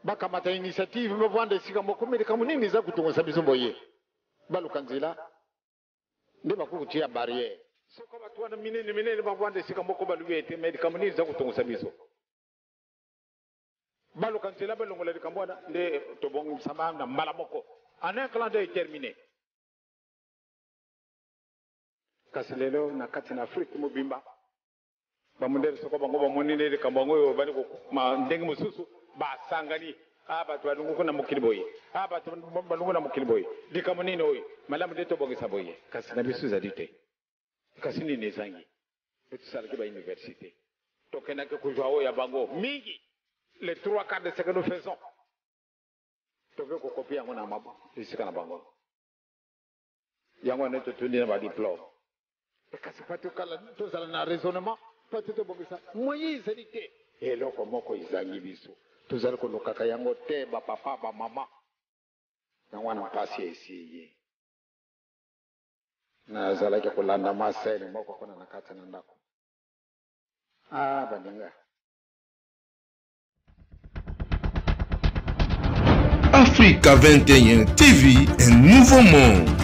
bakamata initiative bavanda esika moko likambo nini eza kutongosa biso boye baluka nzela nde bakukutia barrière soko bato wana minene bavanda esika moko balubi ete me likambo nini eza kutongosa biso baluka nzela balongola likambo wana nde tobongisama na mbala moko en un clan d'œil terminé kasi lelo na kati na Afrique mobimba bamundele soko bango bamonine likambo ngoyo bali ko ndenge mosusu basangani bato balungu na mokili boye bato balungu na mokili boye likambo nini oyo malamu nde tobongisa boye kasi na biso ezali te kasi nini ezangi tosalaki bauniversité tokendaki kozwa oyo ya bango mingi les 3/4 de ce que nous faisons toke kokopie yango na mabo esika na bango yango ane totundi na badiplome kasi pa tozala na raisonnement pa tobongisa moyen ezali te eloko moko ezangi biso tozali kolukaka yango te bapapa bamama yango wana mpasi esiye nazalaki kolanda masene moko kona na kati na ndako baninga Africa 21 TV, un nouveau monde.